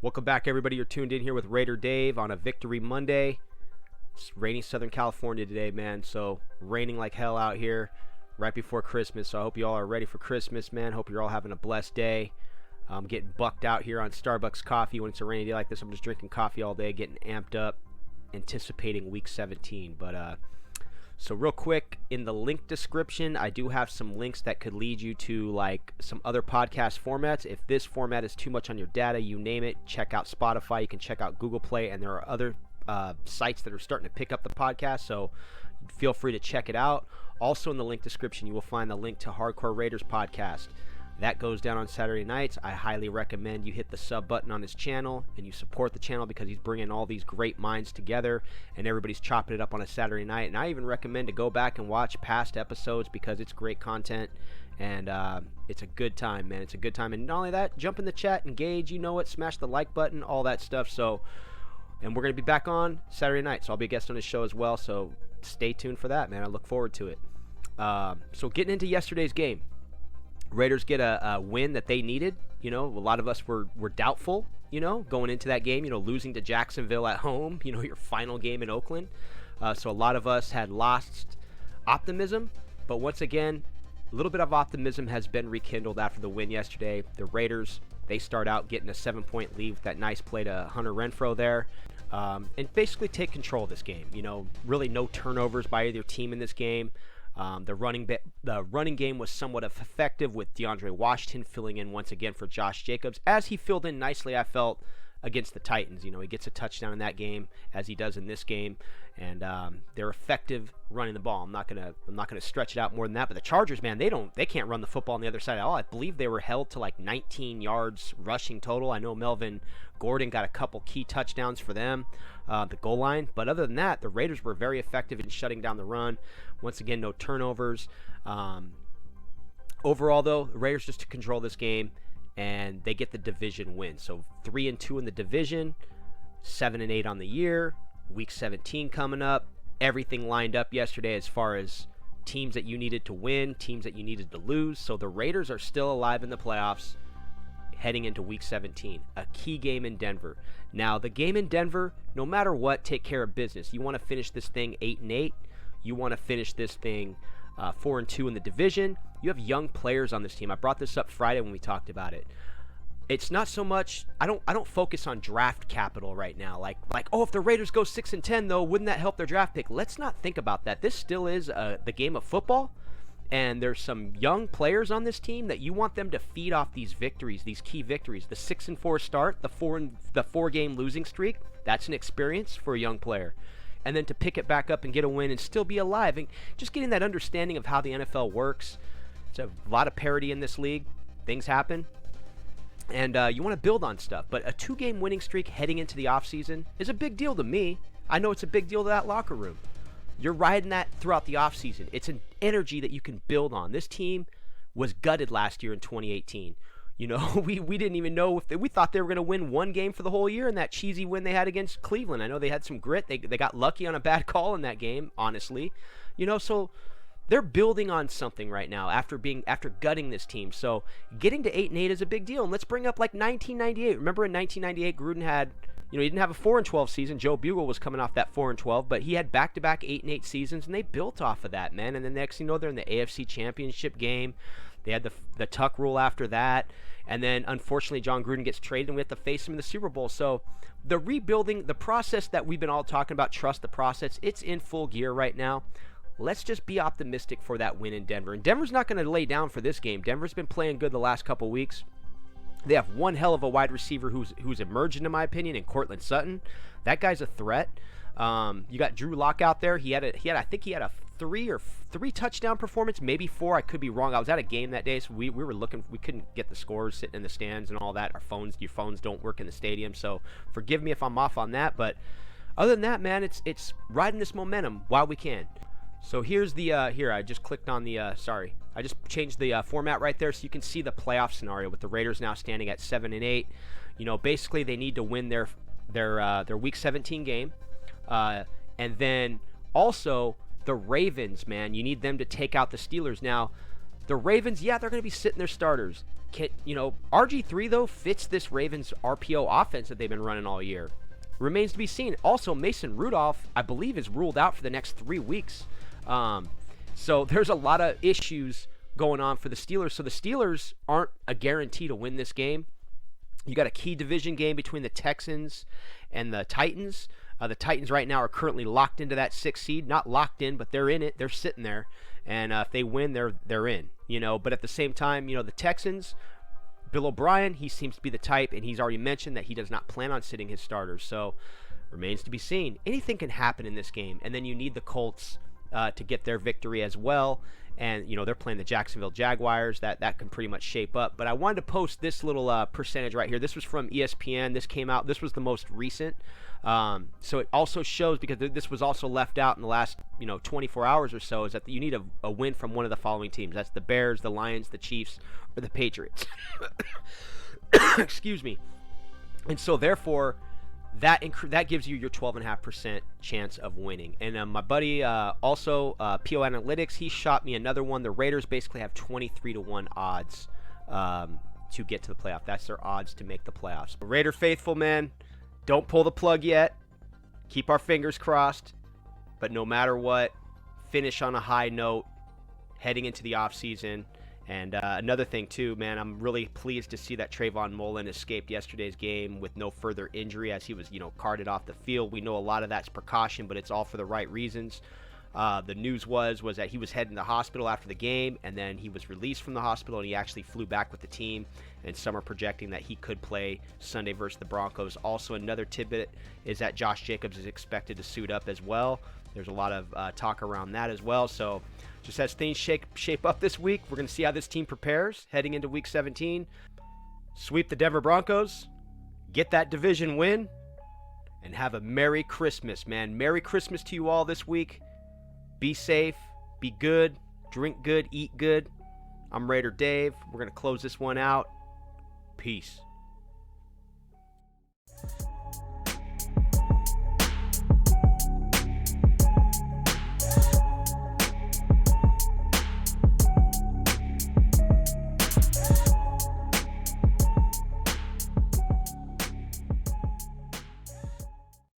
Welcome back, everybody. You're tuned in here with Raider Dave on a Victory Monday. It's rainy Southern California today, man. So raining like hell out here right before Christmas. So I hope you all are ready for Christmas, man. Hope you're all having a blessed day. I'm getting bucked out here on Starbucks coffee when it's a rainy day like this. I'm just drinking coffee all day, getting amped up, anticipating week 17. So real quick, in the link description, I do have some links that could lead you to like some other podcast formats. If this format is too much on your data, you name it, check out Spotify. You can check out Google Play, and there are other sites that are starting to pick up the podcast, so feel free to check it out. Also in the link description, you will find the link to Hardcore Raiders podcast. That goes down on Saturday nights. I highly recommend you hit the sub button on his channel and you support the channel because he's bringing all these great minds together and everybody's chopping it up on a Saturday night. And I even recommend to go back and watch past episodes because it's great content and it's a good time, man. It's a good time. And not only that, jump in the chat, engage, you know it, smash the like button, all that stuff. And we're going to be back on Saturday night, so I'll be a guest on his show as well. So stay tuned for that, man. I look forward to it. So getting into yesterday's game. Raiders get a win that they needed. You know, a lot of us were doubtful, you know, going into that game, you know, losing to Jacksonville at home, you know, your final game in Oakland. So a lot of us had lost optimism. But once again, a little bit of optimism has been rekindled after the win yesterday. The Raiders, they start out getting a 7-point lead with that nice play to Hunter Renfrow there. And basically take control of this game. You know, really no turnovers by either team in this game. The running game was somewhat effective with DeAndre Washington filling in once again for Josh Jacobs, as he filled in nicely, I felt, against the Titans. You know, he gets a touchdown in that game as he does in this game, and they're effective running the ball. I'm not gonna stretch it out more than that. But the Chargers, man, they can't run the football on the other side at all. I believe they were held to like 19 yards rushing total. I know Melvin Gordon got a couple key touchdowns for them, the goal line. But other than that, the Raiders were very effective in shutting down the run. Once again, no turnovers. Overall, though, the Raiders just to control this game, and they get the division win. So 3-2 in the division, 7-8 on the year. Week 17 coming up. Everything lined up yesterday as far as teams that you needed to win, teams that you needed to lose. So the Raiders are still alive in the playoffs heading into Week 17, a key game in Denver. Now, the game in Denver, no matter what, take care of business. You want to finish this thing 8-8. You want to finish this thing 4-2 in the division. You have young players on this team. I brought this up Friday when we talked about it. It's not so much, I don't focus on draft capital right now. Like, oh, if the Raiders go 6-10 though, wouldn't that help their draft pick? Let's not think about that. This still is the game of football, and there's some young players on this team that you want them to feed off these victories, these key victories. The 6-4 start, the 4-game losing streak, that's an experience for a young player. And then to pick it back up and get a win and still be alive, and just getting that understanding of how the NFL works. It's a lot of parity in this league. Things happen. And you want to build on stuff. But a 2-game winning streak heading into the offseason is a big deal to me. I know it's a big deal to that locker room. You're riding that throughout the offseason. It's an energy that you can build on. This team was gutted last year in 2018. You know, we didn't even know if we thought they were going to win one game for the whole year in that cheesy win they had against Cleveland. I know they had some grit. They got lucky on a bad call in that game, honestly. You know, so they're building on something right now after gutting this team. So getting to 8-8 is a big deal. And let's bring up like 1998. Remember in 1998, Gruden had, you know, he didn't have a 4-12 season. Joe Bugle was coming off that 4-12, but he had back-to-back 8-8 seasons, and they built off of that, man. And then next thing you know, they're in the AFC Championship game. They had the Tuck rule after that. And then, unfortunately, John Gruden gets traded, and we have to face him in the Super Bowl. So the rebuilding, the process that we've been all talking about, trust the process, it's in full gear right now. Let's just be optimistic for that win in Denver. And Denver's not going to lay down for this game. Denver's been playing good the last couple weeks. They have one hell of a wide receiver who's emerged, in my opinion, in Cortland Sutton. That guy's a threat. You got Drew Lock out there. I think he had a three touchdown performance, maybe 4. I could be wrong. I was at a game that day, so we were looking. We couldn't get the scores sitting in the stands and all that. Your phones don't work in the stadium, so forgive me if I'm off on that. But other than that, man, it's riding this momentum while we can. So here's the I just clicked on the I just changed the format right there so you can see the playoff scenario with the Raiders now standing at 7-8. You know, basically they need to win their Week 17 game, and then also the Ravens, man, you need them to take out the Steelers. Now, the Ravens, yeah, they're going to be sitting their starters. RG3 though fits this Ravens RPO offense that they've been running all year. Remains to be seen. Also, Mason Rudolph, I believe, is ruled out for the next 3 weeks. So there's a lot of issues going on for the Steelers. So the Steelers aren't a guarantee to win this game. You got a key division game between the Texans and the Titans. The Titans right now are currently locked into that 6th seed. Not locked in, but they're in it. They're sitting there. And if they win, they're in. But at the same time, the Texans, Bill O'Brien, he seems to be the type, and he's already mentioned that he does not plan on sitting his starters. So remains to be seen. Anything can happen in this game. And then you need the Colts to get their victory as well. And, they're playing the Jacksonville Jaguars. That can pretty much shape up. But I wanted to post this little percentage right here. This was from ESPN. This came out. This was the most recent. So it also shows, because this was also left out in the last 24 hours or so, is that you need a win from one of the following teams. That's the Bears, the Lions, the Chiefs, or the Patriots. Excuse me. And so therefore, that gives you your 12.5% chance of winning. And my buddy also PO Analytics, he shot me another one. The Raiders basically have 23-1 odds to get to the playoff. That's their odds to make the playoffs. Raider faithful, man, don't pull the plug yet. Keep our fingers crossed. But no matter what, finish on a high note heading into the offseason. And another thing, too, man, I'm really pleased to see that Trayvon Mullen escaped yesterday's game with no further injury as he was, carted off the field. We know a lot of that's precaution, but it's all for the right reasons. The news was that he was heading to the hospital after the game, and then he was released from the hospital, and he actually flew back with the team. And some are projecting that he could play Sunday versus the Broncos. Also, another tidbit is that Josh Jacobs is expected to suit up as well. There's a lot of talk around that as well. So just as things shape up this week, we're going to see how this team prepares heading into Week 17. Sweep the Denver Broncos, get that division win, and have a Merry Christmas, man. Merry Christmas to you all this week. Be safe, be good, drink good, eat good. I'm Raider Dave. We're going to close this one out. Peace.